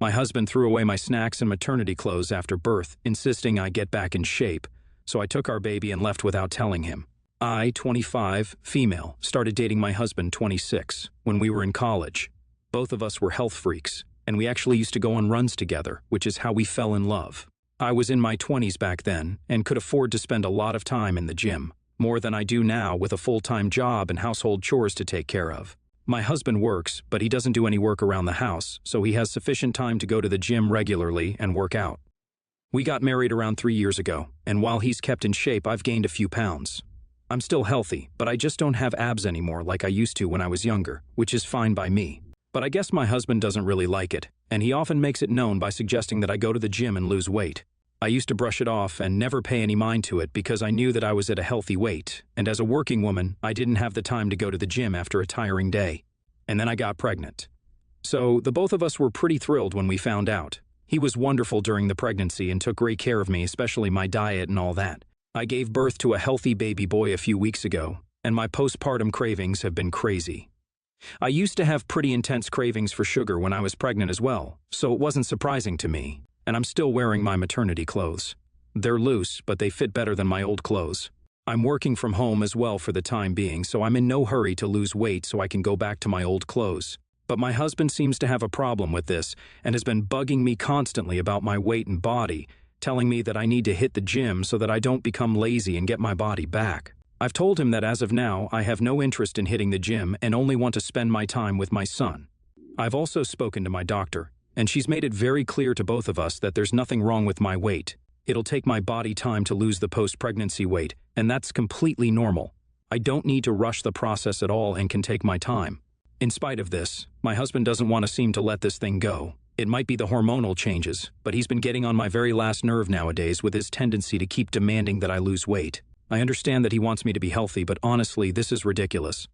My husband threw away my snacks and maternity clothes after birth, insisting I get back in shape, so I took our baby and left without telling him. I, 25, female, started dating my husband, 26, when we were in college. Both of us were health freaks, and we actually used to go on runs together, which is how we fell in love. I was in my 20s back then and could afford to spend a lot of time in the gym, more than I do now with a full-time job and household chores to take care of. My husband works, but he doesn't do any work around the house, so he has sufficient time to go to the gym regularly and work out. We got married around 3 years ago, and while he's kept in shape, I've gained a few pounds. I'm still healthy, but I just don't have abs anymore like I used to when I was younger, which is fine by me. But I guess my husband doesn't really like it, and he often makes it known by suggesting that I go to the gym and lose weight. I used to brush it off and never pay any mind to it because I knew that I was at a healthy weight, and as a working woman, I didn't have the time to go to the gym after a tiring day. And then I got pregnant. So the both of us were pretty thrilled when we found out. He was wonderful during the pregnancy and took great care of me, especially my diet and all that. I gave birth to a healthy baby boy a few weeks ago, and my postpartum cravings have been crazy. I used to have pretty intense cravings for sugar when I was pregnant as well, so it wasn't surprising to me. And I'm still wearing my maternity clothes. They're loose, but they fit better than my old clothes. I'm working from home as well for the time being, so I'm in no hurry to lose weight so I can go back to my old clothes. But my husband seems to have a problem with this and has been bugging me constantly about my weight and body, telling me that I need to hit the gym so that I don't become lazy and get my body back. I've told him that as of now, I have no interest in hitting the gym and only want to spend my time with my son. I've also spoken to my doctor, and she's made it very clear to both of us that there's nothing wrong with my weight. It'll take my body time to lose the post-pregnancy weight, and that's completely normal. I don't need to rush the process at all and can take my time. In spite of this, my husband doesn't want to seem to let this thing go. It might be the hormonal changes, but he's been getting on my very last nerve nowadays with his tendency to keep demanding that I lose weight. I understand that he wants me to be healthy, but honestly, this is ridiculous.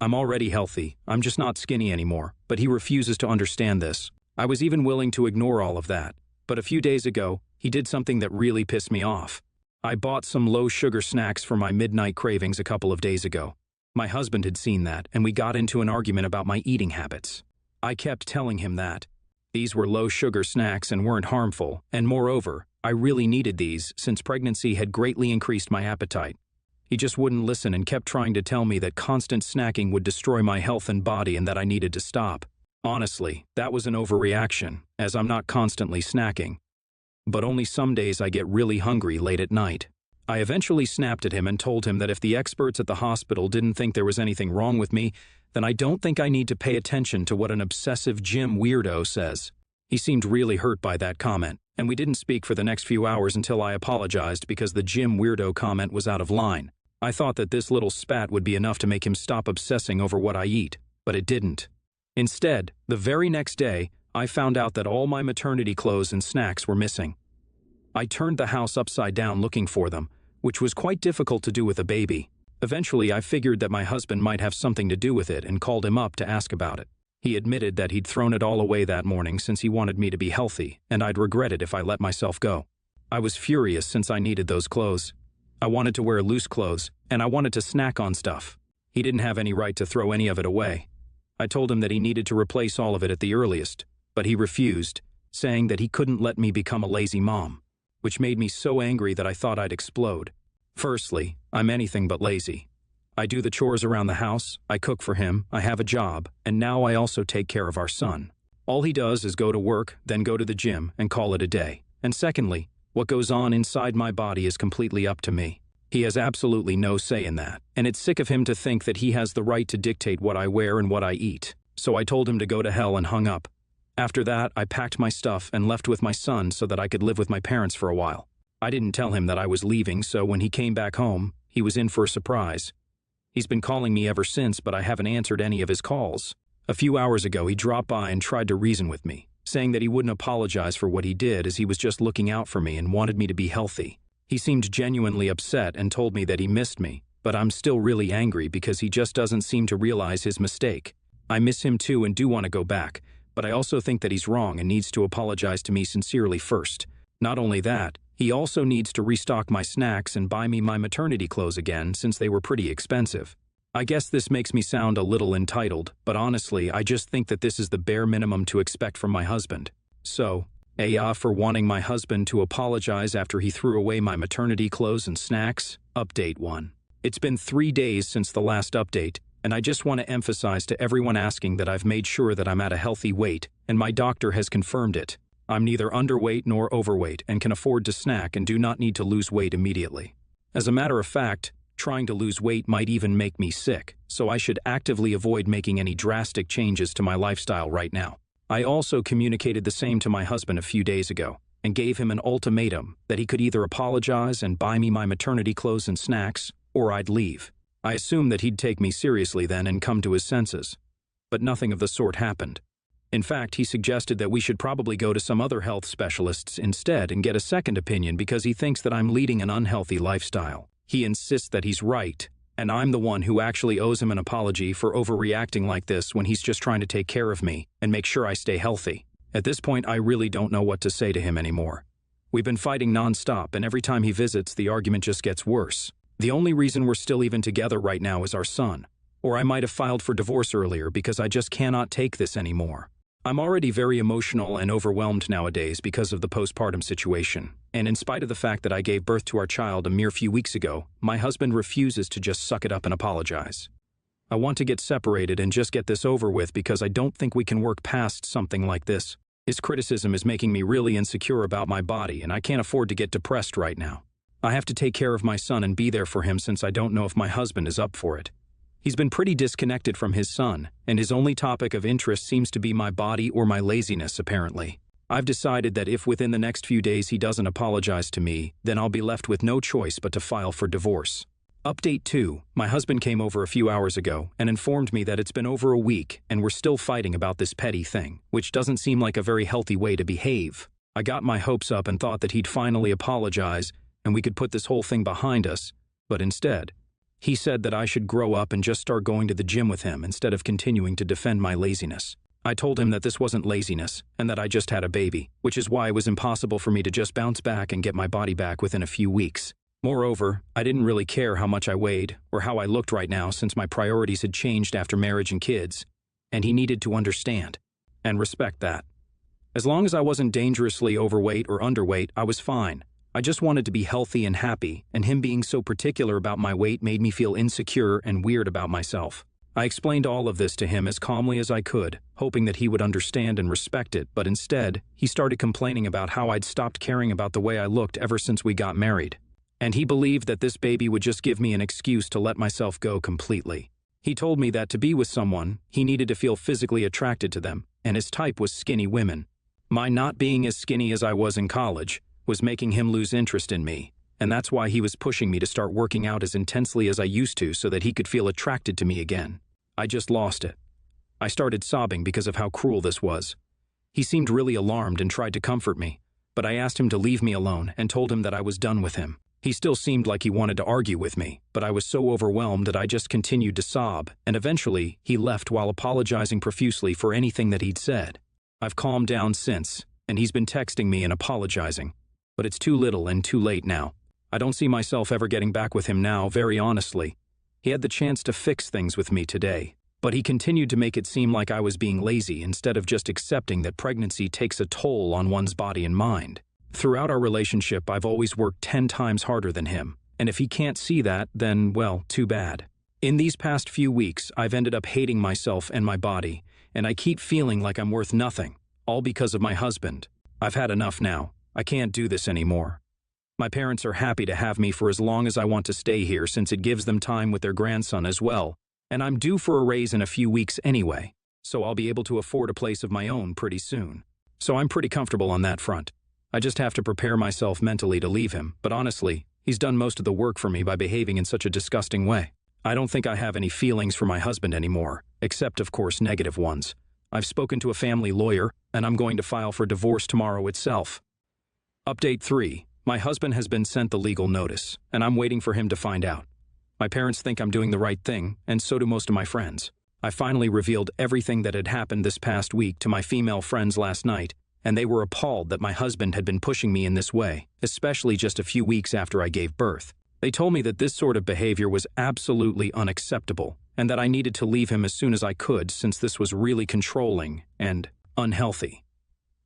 I'm already healthy, I'm just not skinny anymore, but he refuses to understand this. I was even willing to ignore all of that, but a few days ago, he did something that really pissed me off. I bought some low-sugar snacks for my midnight cravings a couple of days ago. My husband had seen that, and we got into an argument about my eating habits. I kept telling him that these were low-sugar snacks and weren't harmful, and moreover, I really needed these since pregnancy had greatly increased my appetite. He just wouldn't listen and kept trying to tell me that constant snacking would destroy my health and body and that I needed to stop. Honestly, that was an overreaction, as I'm not constantly snacking. But only some days I get really hungry late at night. I eventually snapped at him and told him that if the experts at the hospital didn't think there was anything wrong with me, then I don't think I need to pay attention to what an obsessive gym weirdo says. He seemed really hurt by that comment, and we didn't speak for the next few hours until I apologized because the gym weirdo comment was out of line. I thought that this little spat would be enough to make him stop obsessing over what I eat, but it didn't. Instead, the very next day, I found out that all my maternity clothes and snacks were missing. I turned the house upside down looking for them, which was quite difficult to do with a baby. Eventually, I figured that my husband might have something to do with it and called him up to ask about it. He admitted that he'd thrown it all away that morning since he wanted me to be healthy, and I'd regret it if I let myself go. I was furious since I needed those clothes. I wanted to wear loose clothes, and I wanted to snack on stuff. He didn't have any right to throw any of it away. I told him that he needed to replace all of it at the earliest, but he refused, saying that he couldn't let me become a lazy mom, which made me so angry that I thought I'd explode. Firstly, I'm anything but lazy. I do the chores around the house, I cook for him, I have a job, and now I also take care of our son. All he does is go to work, then go to the gym, and call it a day. And secondly, what goes on inside my body is completely up to me. He has absolutely no say in that, and it's sick of him to think that he has the right to dictate what I wear and what I eat. So I told him to go to hell and hung up. After that, I packed my stuff and left with my son so that I could live with my parents for a while. I didn't tell him that I was leaving, so when he came back home, he was in for a surprise. He's been calling me ever since, but I haven't answered any of his calls. A few hours ago, he dropped by and tried to reason with me, saying that he wouldn't apologize for what he did as he was just looking out for me and wanted me to be healthy. He seemed genuinely upset and told me that he missed me, but I'm still really angry because he just doesn't seem to realize his mistake. I miss him too and do want to go back, but I also think that he's wrong and needs to apologize to me sincerely first. Not only that, he also needs to restock my snacks and buy me my maternity clothes again since they were pretty expensive. I guess this makes me sound a little entitled, but honestly, I just think that this is the bare minimum to expect from my husband. So, for wanting my husband to apologize after he threw away my maternity clothes and snacks. Update 1. It's been 3 days since the last update, and I just want to emphasize to everyone asking that I've made sure that I'm at a healthy weight, and my doctor has confirmed it. I'm neither underweight nor overweight and can afford to snack and do not need to lose weight immediately. As a matter of fact, trying to lose weight might even make me sick, so I should actively avoid making any drastic changes to my lifestyle right now. I also communicated the same to my husband a few days ago and gave him an ultimatum that he could either apologize and buy me my maternity clothes and snacks, or I'd leave. I assumed that he'd take me seriously then and come to his senses. But nothing of the sort happened. In fact, he suggested that we should probably go to some other health specialists instead and get a second opinion because he thinks that I'm leading an unhealthy lifestyle. He insists that he's right, and I'm the one who actually owes him an apology for overreacting like this when he's just trying to take care of me and make sure I stay healthy. At this point, I really don't know what to say to him anymore. We've been fighting nonstop, and every time he visits, the argument just gets worse. The only reason we're still even together right now is our son. Or I might have filed for divorce earlier because I just cannot take this anymore. I'm already very emotional and overwhelmed nowadays because of the postpartum situation, and in spite of the fact that I gave birth to our child a mere few weeks ago, my husband refuses to just suck it up and apologize. I want to get separated and just get this over with because I don't think we can work past something like this. His criticism is making me really insecure about my body, and I can't afford to get depressed right now. I have to take care of my son and be there for him since I don't know if my husband is up for it. He's been pretty disconnected from his son, and his only topic of interest seems to be my body or my laziness, apparently. I've decided that if within the next few days he doesn't apologize to me, then I'll be left with no choice but to file for divorce. Update 2. My husband came over a few hours ago and informed me that it's been over a week and we're still fighting about this petty thing, which doesn't seem like a very healthy way to behave. I got my hopes up and thought that he'd finally apologize and we could put this whole thing behind us, but instead, he said that I should grow up and just start going to the gym with him instead of continuing to defend my laziness. I told him that this wasn't laziness and that I just had a baby, which is why it was impossible for me to just bounce back and get my body back within a few weeks. Moreover, I didn't really care how much I weighed or how I looked right now since my priorities had changed after marriage and kids, and he needed to understand and respect that. As long as I wasn't dangerously overweight or underweight, I was fine. I just wanted to be healthy and happy, and him being so particular about my weight made me feel insecure and weird about myself. I explained all of this to him as calmly as I could, hoping that he would understand and respect it, but instead, he started complaining about how I'd stopped caring about the way I looked ever since we got married. And he believed that this baby would just give me an excuse to let myself go completely. He told me that to be with someone, he needed to feel physically attracted to them, and his type was skinny women. My not being as skinny as I was in college was making him lose interest in me, and that's why he was pushing me to start working out as intensely as I used to so that he could feel attracted to me again. I just lost it. I started sobbing because of how cruel this was. He seemed really alarmed and tried to comfort me, but I asked him to leave me alone and told him that I was done with him. He still seemed like he wanted to argue with me, but I was so overwhelmed that I just continued to sob, and eventually he left while apologizing profusely for anything that he'd said. I've calmed down since, and he's been texting me and apologizing. But it's too little and too late now. I don't see myself ever getting back with him now, very honestly. He had the chance to fix things with me today, but he continued to make it seem like I was being lazy instead of just accepting that pregnancy takes a toll on one's body and mind. Throughout our relationship, I've always worked 10 times harder than him, and if he can't see that, then, well, too bad. In these past few weeks, I've ended up hating myself and my body, and I keep feeling like I'm worth nothing, all because of my husband. I've had enough now. I can't do this anymore. My parents are happy to have me for as long as I want to stay here since it gives them time with their grandson as well, and I'm due for a raise in a few weeks anyway, so I'll be able to afford a place of my own pretty soon. So I'm pretty comfortable on that front. I just have to prepare myself mentally to leave him, but honestly, he's done most of the work for me by behaving in such a disgusting way. I don't think I have any feelings for my husband anymore, except of course negative ones. I've spoken to a family lawyer, and I'm going to file for divorce tomorrow itself. Update 3. My husband has been sent the legal notice, and I'm waiting for him to find out. My parents think I'm doing the right thing, and so do most of my friends. I finally revealed everything that had happened this past week to my female friends last night, and they were appalled that my husband had been pushing me in this way, especially just a few weeks after I gave birth. They told me that this sort of behavior was absolutely unacceptable, and that I needed to leave him as soon as I could since this was really controlling and unhealthy.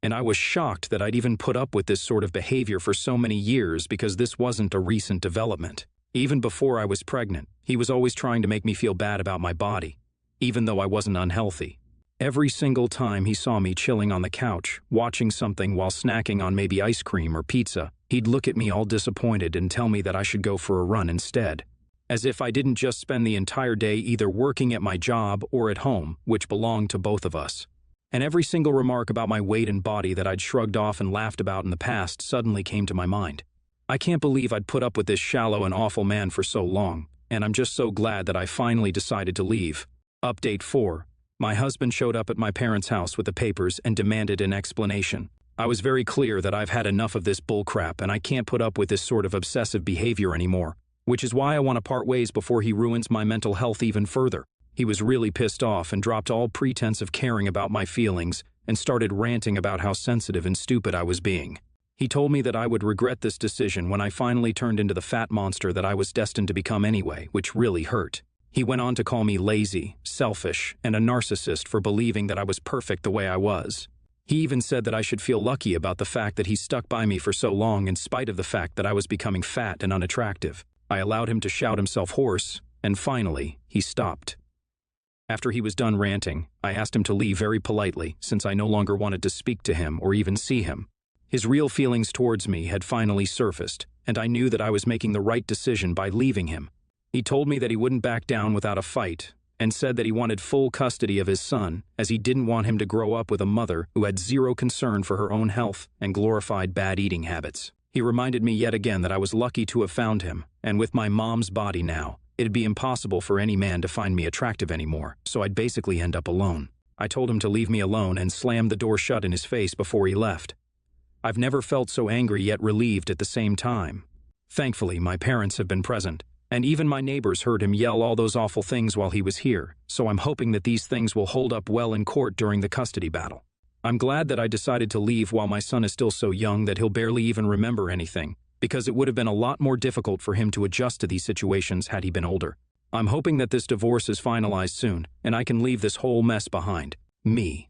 And I was shocked that I'd even put up with this sort of behavior for so many years because this wasn't a recent development. Even before I was pregnant, he was always trying to make me feel bad about my body, even though I wasn't unhealthy. Every single time he saw me chilling on the couch, watching something while snacking on maybe ice cream or pizza, he'd look at me all disappointed and tell me that I should go for a run instead. As if I didn't just spend the entire day either working at my job or at home, which belonged to both of us. And every single remark about my weight and body that I'd shrugged off and laughed about in the past suddenly came to my mind. I can't believe I'd put up with this shallow and awful man for so long, and I'm just so glad that I finally decided to leave. Update 4. My husband showed up at my parents' house with the papers and demanded an explanation. I was very clear that I've had enough of this bullcrap and I can't put up with this sort of obsessive behavior anymore, which is why I want to part ways before he ruins my mental health even further. He was really pissed off and dropped all pretense of caring about my feelings and started ranting about how sensitive and stupid I was being. He told me that I would regret this decision when I finally turned into the fat monster that I was destined to become anyway, which really hurt. He went on to call me lazy, selfish, and a narcissist for believing that I was perfect the way I was. He even said that I should feel lucky about the fact that he stuck by me for so long in spite of the fact that I was becoming fat and unattractive. I allowed him to shout himself hoarse, and finally, he stopped. After he was done ranting, I asked him to leave very politely since I no longer wanted to speak to him or even see him. His real feelings towards me had finally surfaced, and I knew that I was making the right decision by leaving him. He told me that he wouldn't back down without a fight, and said that he wanted full custody of his son, as he didn't want him to grow up with a mother who had zero concern for her own health and glorified bad eating habits. He reminded me yet again that I was lucky to have found him, and with my mom's body now, it'd be impossible for any man to find me attractive anymore, so I'd basically end up alone. I told him to leave me alone and slammed the door shut in his face before he left. I've never felt so angry yet relieved at the same time. Thankfully, my parents have been present, and even my neighbors heard him yell all those awful things while he was here, so I'm hoping that these things will hold up well in court during the custody battle. I'm glad that I decided to leave while my son is still so young that he'll barely even remember anything, because it would have been a lot more difficult for him to adjust to these situations had he been older. I'm hoping that this divorce is finalized soon, and I can leave this whole mess behind. Me.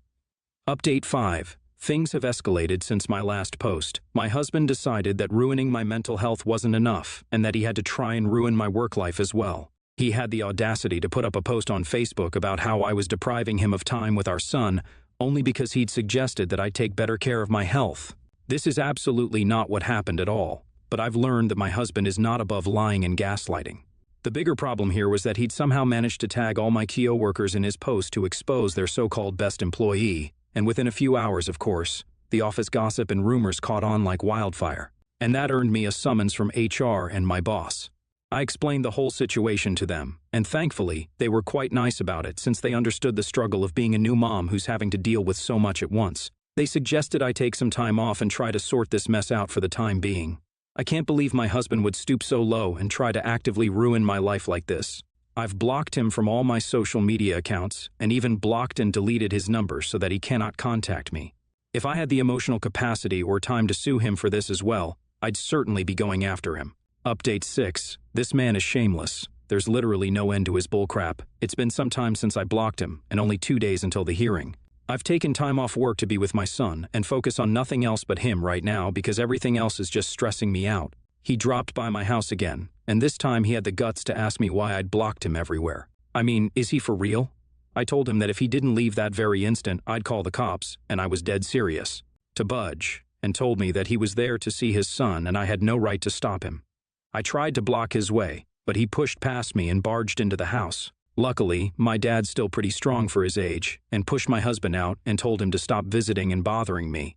Update 5. Things have escalated since my last post. My husband decided that ruining my mental health wasn't enough, and that he had to try and ruin my work life as well. He had the audacity to put up a post on Facebook about how I was depriving him of time with our son, only because he'd suggested that I take better care of my health. This is absolutely not what happened at all, but I've learned that my husband is not above lying and gaslighting. The bigger problem here was that he'd somehow managed to tag all my coworkers in his post to expose their so-called best employee, and within a few hours, of course, the office gossip and rumors caught on like wildfire, and that earned me a summons from HR and my boss. I explained the whole situation to them, and thankfully, they were quite nice about it since they understood the struggle of being a new mom who's having to deal with so much at once. They suggested I take some time off and try to sort this mess out for the time being. I can't believe my husband would stoop so low and try to actively ruin my life like this. I've blocked him from all my social media accounts and even blocked and deleted his number so that he cannot contact me. If I had the emotional capacity or time to sue him for this as well, I'd certainly be going after him. Update 6. This man is shameless. There's literally no end to his bullcrap. It's been some time since I blocked him, and only 2 days until the hearing. I've taken time off work to be with my son and focus on nothing else but him right now because everything else is just stressing me out. He dropped by my house again, and this time he had the guts to ask me why I'd blocked him everywhere. I mean, is he for real? I told him that if he didn't leave that very instant, I'd call the cops, and I was dead serious. To budge, and told me that he was there to see his son and I had no right to stop him. I tried to block his way, but he pushed past me and barged into the house. Luckily, my dad's still pretty strong for his age, and pushed my husband out and told him to stop visiting and bothering me.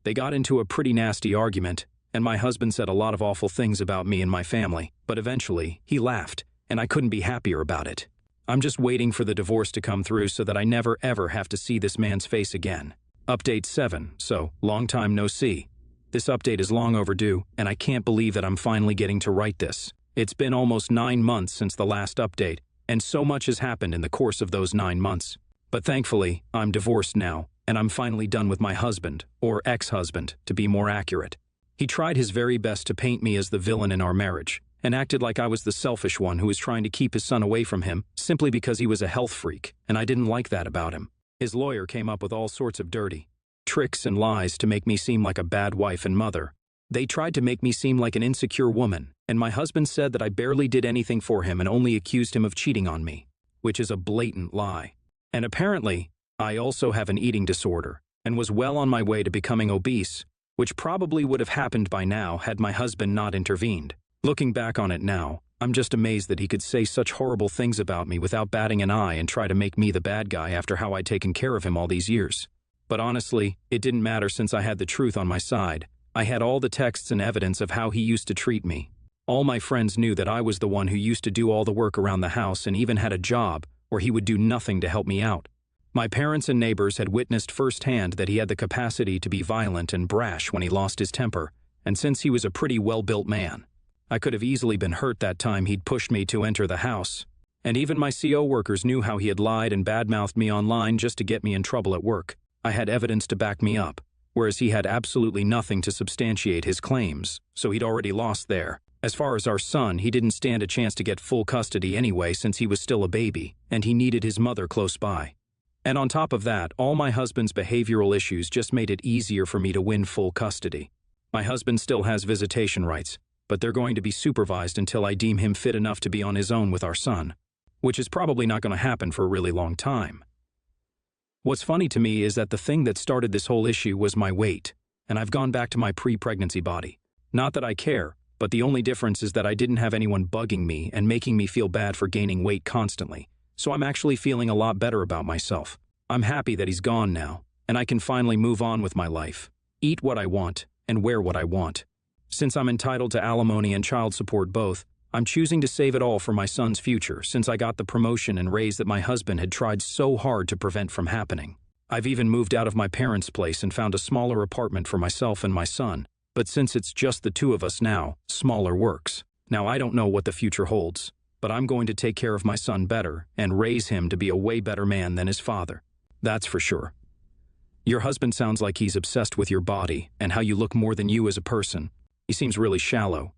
They got into a pretty nasty argument, and my husband said a lot of awful things about me and my family, but eventually, he laughed, and I couldn't be happier about it. I'm just waiting for the divorce to come through so that I never ever have to see this man's face again. Update 7, so, long time no see. This update is long overdue, and I can't believe that I'm finally getting to write this. It's been almost 9 months since the last update, and so much has happened in the course of those 9 months. But thankfully, I'm divorced now, and I'm finally done with my husband, or ex-husband, to be more accurate. He tried his very best to paint me as the villain in our marriage, and acted like I was the selfish one who was trying to keep his son away from him simply because he was a health freak, and I didn't like that about him. His lawyer came up with all sorts of dirty, tricks and lies to make me seem like a bad wife and mother. They tried to make me seem like an insecure woman, and my husband said that I barely did anything for him and only accused him of cheating on me, which is a blatant lie. And apparently, I also have an eating disorder and was well on my way to becoming obese, which probably would have happened by now had my husband not intervened. Looking back on it now, I'm just amazed that he could say such horrible things about me without batting an eye and try to make me the bad guy after how I'd taken care of him all these years. But honestly, it didn't matter since I had the truth on my side. I had all the texts and evidence of how he used to treat me. All my friends knew that I was the one who used to do all the work around the house and even had a job where he would do nothing to help me out. My parents and neighbors had witnessed firsthand that he had the capacity to be violent and brash when he lost his temper, and since he was a pretty well-built man, I could have easily been hurt that time he'd pushed me to enter the house. And even my CO workers knew how he had lied and badmouthed me online just to get me in trouble at work. I had evidence to back me up, whereas he had absolutely nothing to substantiate his claims, so he'd already lost there. As far as our son, he didn't stand a chance to get full custody anyway since he was still a baby, and he needed his mother close by. And on top of that, all my husband's behavioral issues just made it easier for me to win full custody. My husband still has visitation rights, but they're going to be supervised until I deem him fit enough to be on his own with our son, which is probably not going to happen for a really long time. What's funny to me is that the thing that started this whole issue was my weight, and I've gone back to my pre-pregnancy body. Not that I care, but the only difference is that I didn't have anyone bugging me and making me feel bad for gaining weight constantly. So I'm actually feeling a lot better about myself. I'm happy that he's gone now, and I can finally move on with my life, eat what I want, and wear what I want. Since I'm entitled to alimony and child support both, I'm choosing to save it all for my son's future since I got the promotion and raise that my husband had tried so hard to prevent from happening. I've even moved out of my parents' place and found a smaller apartment for myself and my son, but since it's just the two of us now, smaller works. Now I don't know what the future holds, but I'm going to take care of my son better and raise him to be a way better man than his father. That's for sure. Your husband sounds like he's obsessed with your body and how you look more than you as a person. He seems really shallow.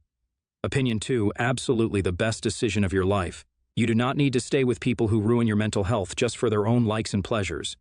Opinion 2, absolutely the best decision of your life. You do not need to stay with people who ruin your mental health just for their own likes and pleasures.